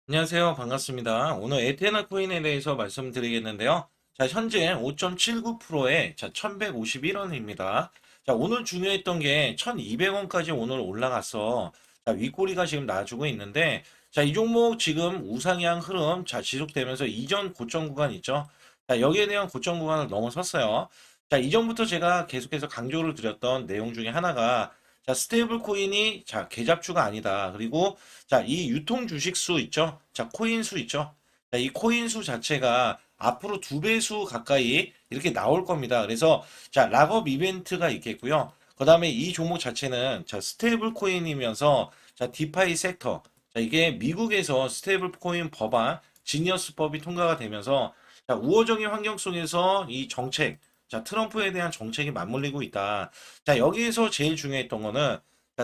안녕하세요. 반갑습니다. 오늘 에테나 코인에 대해서 말씀드리겠는데요. 자, 현재 5.79%에 1151원입니다. 자, 오늘 중요했던 게 1200원까지 오늘 올라갔어. 자, 윗꼬리가 지금 나와주고 있는데, 자, 이 종목 지금 우상향 흐름 지속되면서 이전 고점 구간 있죠. 자, 여기에 대한 고점 구간을 넘어섰어요. 자, 이전부터 제가 계속해서 강조를 드렸던 내용 중에 하나가 스테이블 코인이 계잡주가 아니다. 그리고 이 유통 주식 수 있죠? 코인 수 있죠? 이 코인 수 자체가 앞으로 두 배수 가까이 이렇게 나올 겁니다. 그래서 락업 이벤트가 있겠고요. 그 다음에 이 종목 자체는 스테이블 코인이면서 디파이 섹터. 이게 미국에서 스테이블 코인 법안 지니어스법이 통과가 되면서 우호적인 환경 속에서 이 정책, 트럼프에 대한 정책이 맞물리고 있다. 여기에서 제일 중요했던 거는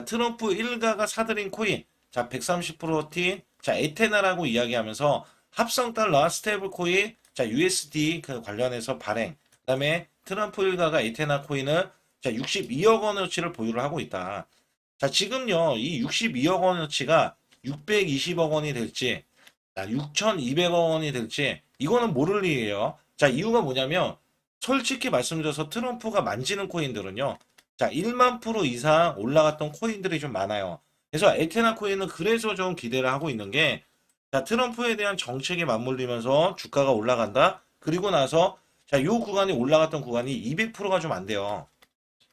트럼프 일가가 사들인 코인, 130%티, 에테나라고 이야기하면서 합성 달러 스테이블 코인, USD 그 관련해서 발행. 그다음에 트럼프 일가가 에테나 코인을 62억 원어치를 보유를 하고 있다. 지금요, 이 62억 원어치가 620억 원이 될지, 6,200억 원이 될지, 이거는 모를 일이에요. 이유가 뭐냐면, 솔직히 말씀드려서 트럼프가 만지는 코인들은요, 1만 프로 이상 올라갔던 코인들이 좀 많아요. 그래서 에테나 코인은 그래서 좀 기대를 하고 있는 게, 트럼프에 대한 정책에 맞물리면서 주가가 올라간다? 그리고 나서, 요 구간이 올라갔던 구간이 200%가 좀 안 돼요.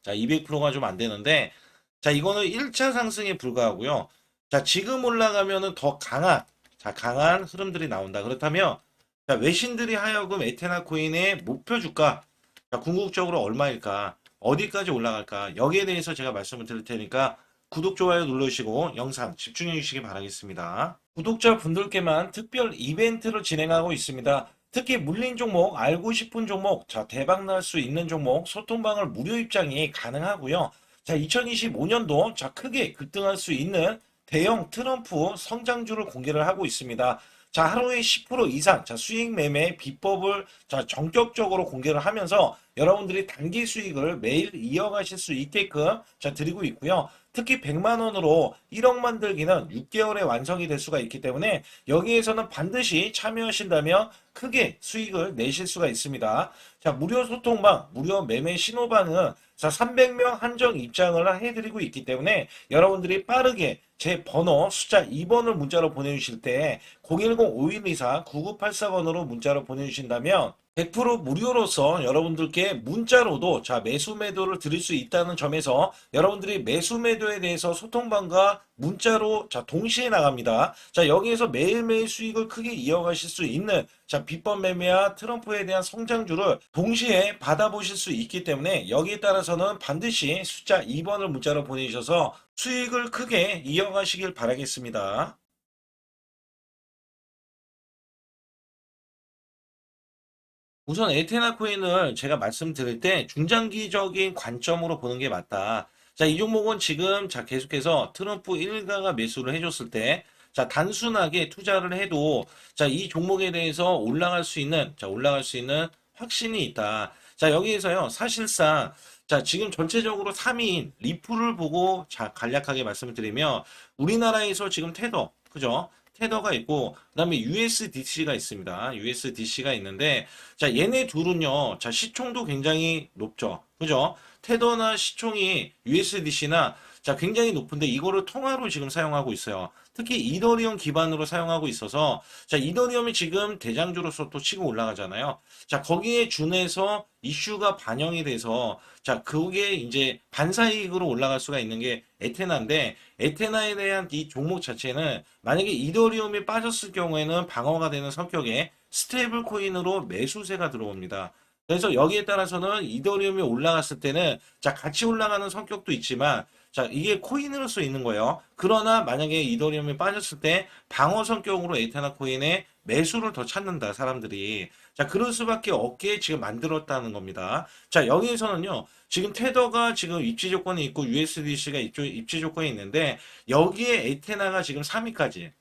200%가 좀 안 되는데, 이거는 1차 상승에 불과하고요. 지금 올라가면은 더 강한 흐름들이 나온다. 그렇다면, 외신들이 하여금 에테나 코인의 목표 주가, 궁극적으로 얼마일까? 어디까지 올라갈까? 여기에 대해서 제가 말씀을 드릴 테니까 구독, 좋아요 눌러주시고 영상 집중해 주시기 바라겠습니다. 구독자분들께만 특별 이벤트를 진행하고 있습니다. 특히 물린 종목, 알고 싶은 종목, 대박 날 수 있는 종목, 소통방을 무료 입장이 가능하고요. 2025년도 크게 급등할 수 있는 대형 트럼프 성장주를 공개를 하고 있습니다. 하루에 10% 이상 수익 매매 비법을 전격적으로 공개를 하면서 여러분들이 단기 수익을 매일 이어가실 수 있게끔 드리고 있고요. 특히 100만 원으로 1억 만들기는 6개월에 완성이 될 수가 있기 때문에 여기에서는 반드시 참여하신다면 크게 수익을 내실 수가 있습니다. 무료 소통방, 무료 매매 신호방은 300명 한정 입장을 해드리고 있기 때문에 여러분들이 빠르게 제 번호 숫자 2번을 문자로 보내주실 때 010-5124-9984번으로 문자로 보내주신다면 100% 무료로서 여러분들께 문자로도 매수 매도를 드릴 수 있다는 점에서 여러분들이 매수 매도에 대해서 소통방과 문자로 동시에 나갑니다. 여기에서 매일매일 수익을 크게 이어가실 수 있는 비법 매매와 트럼프에 대한 성장주를 동시에 받아보실 수 있기 때문에 여기에 따라서는 반드시 숫자 2번을 문자로 보내주셔서 수익을 크게 이어가시길 바라겠습니다. 우선 에테나 코인을 제가 말씀드릴 때 중장기적인 관점으로 보는 게 맞다. 이 종목은 지금 계속해서 트럼프 일가가 매수를 해줬을 때 단순하게 투자를 해도 이 종목에 대해서 올라갈 수 있는 확신이 있다. 여기에서요, 사실상 지금 전체적으로 3위인 리플을 보고 간략하게 말씀을 드리면 우리나라에서 지금 테더, 그죠? 테더가 있고 그다음에 USDC가 있습니다. USDC가 있는데 얘네 둘은요. 시총도 굉장히 높죠. 그죠? 테더나 시총이 USDC나 굉장히 높은데 이거를 통화로 지금 사용하고 있어요. 특히 이더리움 기반으로 사용하고 있어서 이더리움이 지금 대장주로서 또 치고 올라가잖아요. 거기에 준해서 이슈가 반영이 돼서 그게 이제 반사이익으로 올라갈 수가 있는 게 에테나인데 에테나에 대한 이 종목 자체는 만약에 이더리움이 빠졌을 경우에는 방어가 되는 성격의 스테이블 코인으로 매수세가 들어옵니다. 그래서 여기에 따라서는 이더리움이 올라갔을 때는 같이 올라가는 성격도 있지만 이게 코인으로서 있는 거예요. 그러나 만약에 이더리움이 빠졌을 때 방어 성격으로 에테나 코인에 매수를 더 찾는다 사람들이. 그럴 수밖에 없게 지금 만들었다는 겁니다. 여기에서는요. 지금 테더가 지금 입지 조건이 있고 USDC가 입지 조건이 있는데 여기에 에테나가 지금 3위까지.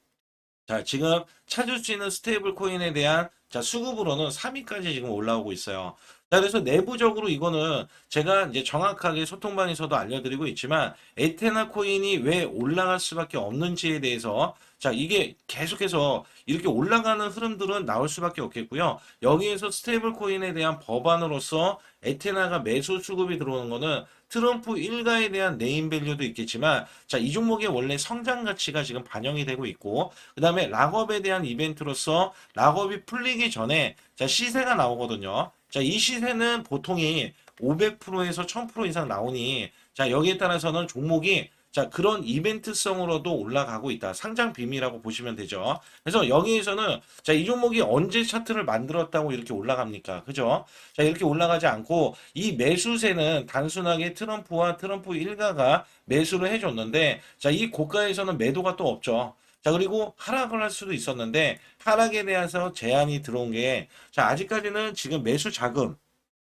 지금 찾을 수 있는 스테이블 코인에 대한 수급으로는 3위까지 지금 올라오고 있어요. 그래서 내부적으로 이거는 제가 이제 정확하게 소통방에서도 알려드리고 있지만 에테나 코인이 왜 올라갈 수밖에 없는지에 대해서 자, 이게 계속해서 이렇게 올라가는 흐름들은 나올 수밖에 없겠고요. 여기에서 스테이블 코인에 대한 법안으로서 에테나가 매수 수급이 들어오는 거는 트럼프 일가에 대한 네임 밸류도 있겠지만, 자, 이 종목의 원래 성장 가치가 지금 반영이 되고 있고, 그 다음에 락업에 대한 이벤트로서 락업이 풀리기 전에 자, 시세가 나오거든요. 자, 이 시세는 보통이 500%에서 1000% 이상 나오니, 자, 여기에 따라서는 종목이 자, 그런 이벤트성으로도 올라가고 있다. 상장 빔이라고 보시면 되죠. 그래서 여기에서는 자, 이 종목이 언제 차트를 만들었다고 이렇게 올라갑니까? 그죠? 자, 이렇게 올라가지 않고 이 매수세는 단순하게 트럼프와 트럼프 일가가 매수를 해줬는데, 자, 이 고가에서는 매도가 또 없죠. 자, 그리고 하락을 할 수도 있었는데 하락에 대해서 제한이 들어온 게, 자, 아직까지는 지금 매수 자금,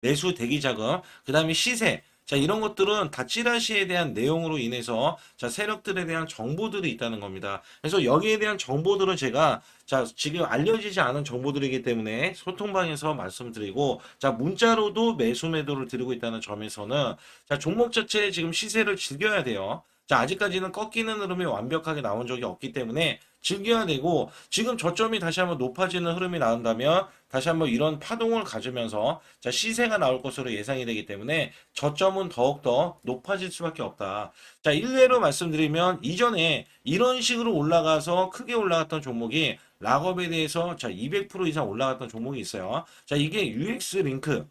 매수 대기 자금, 그 다음에 시세, 자, 이런 것들은 다 찌라시에 대한 내용으로 인해서 자, 세력들에 대한 정보들이 있다는 겁니다. 그래서 여기에 대한 정보들은 제가 자, 지금 알려지지 않은 정보들이기 때문에 소통방에서 말씀드리고, 자, 문자로도 매수 매도를 드리고 있다는 점에서는 자, 종목 자체의 지금 시세를 즐겨야 돼요. 자, 아직까지는 꺾이는 흐름이 완벽하게 나온 적이 없기 때문에 즐겨야 되고, 지금 저점이 다시 한번 높아지는 흐름이 나온다면 다시 한번 이런 파동을 가지면서 자, 시세가 나올 것으로 예상이 되기 때문에 저점은 더욱더 높아질 수밖에 없다. 자, 일례로 말씀드리면 이전에 이런 식으로 올라가서 크게 올라갔던 종목이 락업에 대해서 자, 200% 이상 올라갔던 종목이 있어요. 자, 이게 UX 링크.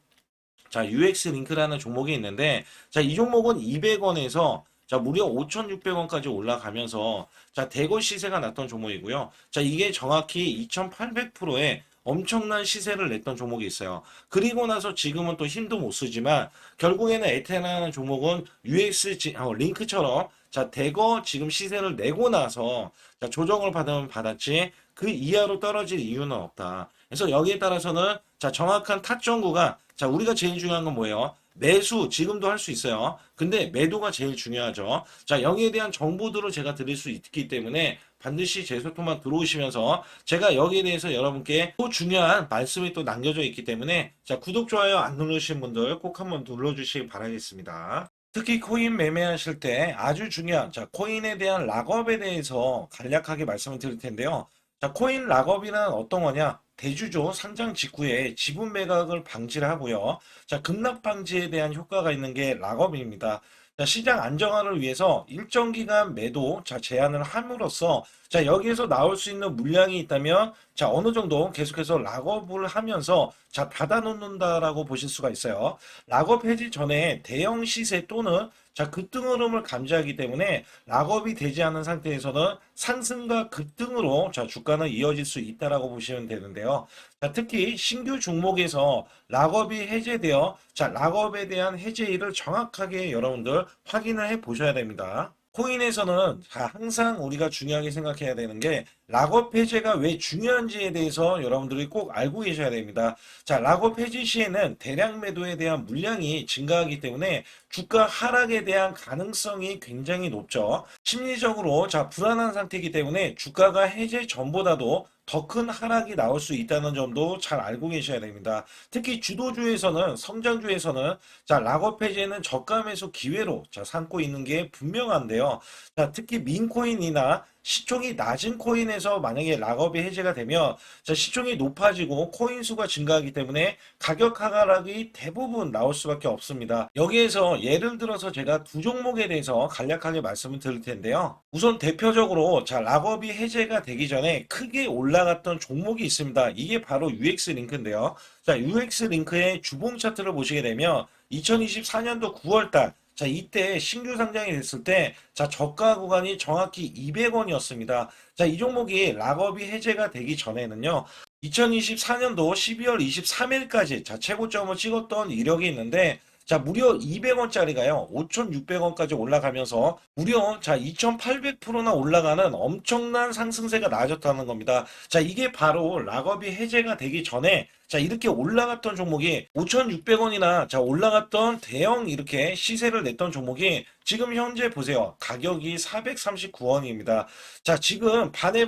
자, UX 링크라는 종목이 있는데, 자, 이 종목은 200원에서 자, 무려 5,600원까지 올라가면서 자, 대거 시세가 났던 종목이고요. 자, 이게 정확히 2,800%의 엄청난 시세를 냈던 종목이 있어요. 그리고 나서 지금은 또 힘도 못 쓰지만 결국에는 에테나라는 종목은 UX 링크처럼 자, 대거 지금 시세를 내고 나서 자, 조정을 받으면 받았지 그 이하로 떨어질 이유는 없다. 그래서 여기에 따라서는 자, 정확한 타점구가, 자, 우리가 제일 중요한 건 뭐예요? 매수 지금도 할 수 있어요. 근데 매도가 제일 중요하죠. 자, 여기에 대한 정보들을 제가 드릴 수 있기 때문에 반드시 제 소통만 들어오시면서 제가 여기에 대해서 여러분께 또 중요한 말씀이 또 남겨져 있기 때문에 자, 구독, 좋아요 안 누르신 분들 꼭 한번 눌러주시기 바라겠습니다. 특히 코인 매매하실 때 아주 중요한 자, 코인에 대한 락업에 대해서 간략하게 말씀을 드릴 텐데요. 자, 코인 락업이란 어떤 거냐? 대주주 상장 직후에 지분 매각을 방지를 하고요. 자, 급락 방지에 대한 효과가 있는 게 락업입니다. 자, 시장 안정화를 위해서 일정 기간 매도 자, 제한을 함으로써 자, 여기에서 나올 수 있는 물량이 있다면 자, 어느 정도 계속해서 락업을 하면서 자, 닫아놓는다라고 보실 수가 있어요. 락업 해지 전에 대형 시세 또는 자, 급등 흐름을 감지하기 때문에 락업이 되지 않은 상태에서는 상승과 급등으로 자, 주가는 이어질 수 있다라고 보시면 되는데요. 자, 특히 신규 종목에서 락업이 해제되어 자, 락업에 대한 해제일을 정확하게 여러분들 확인을 해 보셔야 됩니다. 코인에서는 항상 우리가 중요하게 생각해야 되는 게 락업 해제가 왜 중요한지에 대해서 여러분들이 꼭 알고 계셔야 됩니다. 자, 락업 해제 시에는 대량 매도에 대한 물량이 증가하기 때문에 주가 하락에 대한 가능성이 굉장히 높죠. 심리적으로 자, 불안한 상태이기 때문에 주가가 해제 전보다도 더 큰 하락이 나올 수 있다는 점도 잘 알고 계셔야 됩니다. 특히 주도주에서는 성장주에서는 자, 락업 해제는 저가 매수 기회로 자, 삼고 있는 게 분명한데요. 자, 특히 민코인이나 시총이 낮은 코인에서 만약에 락업이 해제가 되면 자, 시총이 높아지고 코인 수가 증가하기 때문에 가격 하락이 대부분 나올 수밖에 없습니다. 여기에서 예를 들어서 제가 두 종목에 대해서 간략하게 말씀을 드릴 텐데요. 우선 대표적으로 자, 락업이 해제가 되기 전에 크게 올라갔던 종목이 있습니다. 이게 바로 UX 링크인데요. 자, UX 링크의 주봉 차트를 보시게 되면 2024년도 9월달 자, 이때 신규 상장이 됐을 때, 자, 저가 구간이 정확히 200원이었습니다. 자, 이 종목이 락업이 해제가 되기 전에는요, 2024년도 12월 23일까지 자, 최고점을 찍었던 이력이 있는데, 자, 무려 200원짜리가요, 5,600원까지 올라가면서 무려 자, 2,800%나 올라가는 엄청난 상승세가 나아졌다는 겁니다. 자, 이게 바로 락업이 해제가 되기 전에 자, 이렇게 올라갔던 종목이 5,600원이나 자, 올라갔던 대형 이렇게 시세를 냈던 종목이 지금 현재 보세요. 가격이 439원입니다. 자, 지금 반에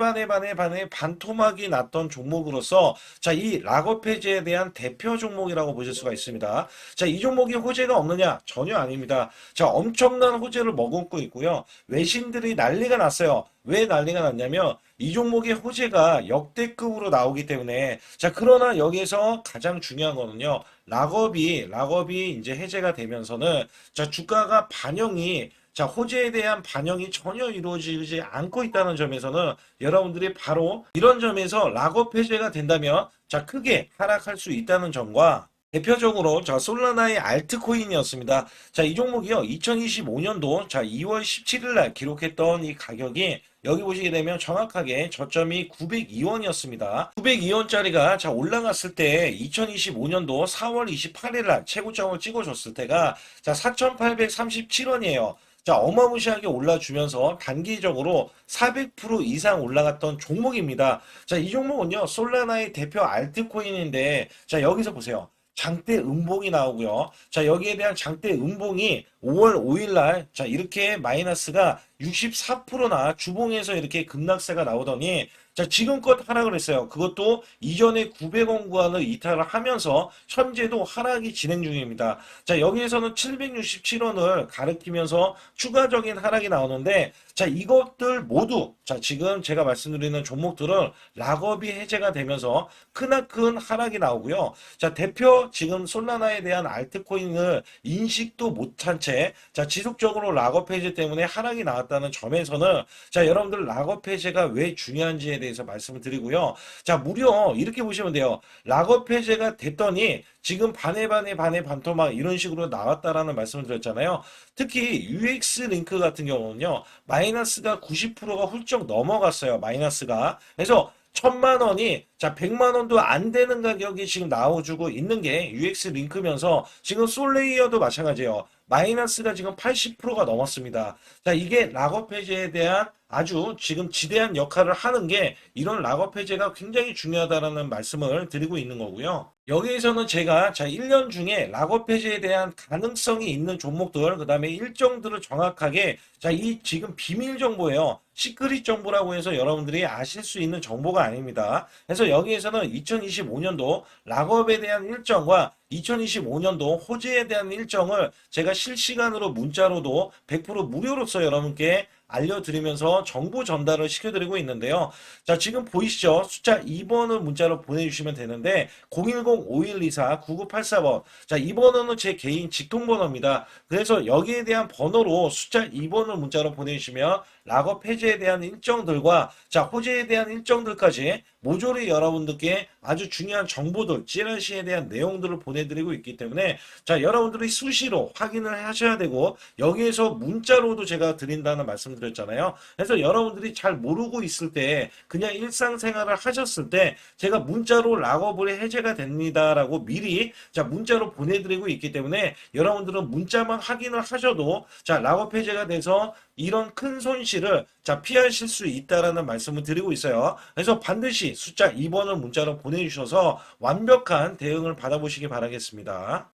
반토막이 났던 종목으로서 자, 이 락업 해제에 대한 대표 종목이라고 보실 수가 있습니다. 자, 이 종목이 호재가 없느냐? 전혀 아닙니다. 자, 엄청난 호재를 머금고 있고요. 외신들이 난리가 났어요. 왜 난리가 났냐면 이 종목의 호재가 역대급으로 나오기 때문에 자 그러나 여기에서 가장 중요한 거는요. 락업이 이제 해제가 되면서는 자 주가가 반영이 자 호재에 대한 반영이 전혀 이루어지지 않고 있다는 점에서는 여러분들이 바로 이런 점에서 락업 해제가 된다면 자 크게 하락할 수 있다는 점과 대표적으로 자 솔라나의 알트코인이었습니다. 자 이 종목이요 2025년도 자 2월 17일 날 기록했던 이 가격이 여기 보시게 되면 정확하게 저점이 902원이었습니다. 902원짜리가 자 올라갔을 때 2025년도 4월 28일 날 최고점을 찍어줬을 때가 자 4,837원이에요. 자, 어마무시하게 올라주면서 단기적으로 400% 이상 올라갔던 종목입니다. 자, 이 종목은요, 솔라나의 대표 알트코인인데, 자, 여기서 보세요. 장대 음봉이 나오고요. 자, 여기에 대한 장대 음봉이 5월 5일 날, 자, 이렇게 마이너스가 64%나 주봉에서 이렇게 급락세가 나오더니, 자, 지금껏 하락을 했어요. 그것도 이전에 900원 구간을 이탈을 하면서 현재도 하락이 진행 중입니다. 자, 여기에서는 767원을 가리키면서 추가적인 하락이 나오는데, 자, 이것들 모두, 자, 지금 제가 말씀드리는 종목들은 락업이 해제가 되면서 크나큰 하락이 나오고요. 자, 대표 지금 솔라나에 대한 알트코인을 인식도 못한 채, 자, 지속적으로 락업 해제 때문에 하락이 나왔다는 점에서는, 자, 여러분들 락업 해제가 왜 중요한지에 대해서 말씀을 드리고요. 자, 무려 이렇게 보시면 돼요. 락업 해제가 됐더니 지금 반에 반토막 이런 식으로 나왔다라는 말씀을 드렸잖아요. 특히 UX 링크 같은 경우는요. 마이너스가 90%가 훌쩍 넘어갔어요. 마이너스가. 그래서 1,000만 원이 자 100만 원도 안 되는 가격이 지금 나와주고 있는 게 UX 링크면서 지금 솔레이어도 마찬가지예요. 마이너스가 지금 80%가 넘었습니다. 자 이게 락업 해제에 대한 아주 지금 지대한 역할을 하는 게 이런 락업 해제가 굉장히 중요하다라는 말씀을 드리고 있는 거고요. 여기에서는 제가 자 1년 중에 락업 해제에 대한 가능성이 있는 종목들 그다음에 일정들을 정확하게 자 이 지금 비밀 정보예요. 시크릿 정보라고 해서 여러분들이 아실 수 있는 정보가 아닙니다. 그래서 여기에서는 2025년도 락업에 대한 일정과 2025년도 호재에 대한 일정을 제가 실시간으로 문자로도 100% 무료로서 여러분께 알려드리면서 정보 전달을 시켜드리고 있는데요. 자, 지금 보이시죠? 숫자 2번을 문자로 보내주시면 되는데 010-5124-9984번 자, 이 번호는 제 개인 직통번호입니다. 그래서 여기에 대한 번호로 숫자 2번을 문자로 보내주시면 락업 해제에 대한 일정들과 자, 호재에 대한 일정들까지 모조리 여러분들께 아주 중요한 정보들, 찌라시에 대한 내용들을 보내드리고 있기 때문에 자, 여러분들이 수시로 확인을 하셔야 되고 여기에서 문자로도 제가 드린다는 말씀드렸잖아요. 그래서 여러분들이 잘 모르고 있을 때 그냥 일상생활을 하셨을 때 제가 문자로 락업을 해제가 됩니다라고 미리 자, 문자로 보내드리고 있기 때문에 여러분들은 문자만 확인을 하셔도 자, 락업 해제가 돼서 이런 큰 손실을 자 피하실 수 있다라는 말씀을 드리고 있어요. 그래서 반드시 숫자 2번을 문자로 보내주셔서 완벽한 대응을 받아보시기 바라겠습니다.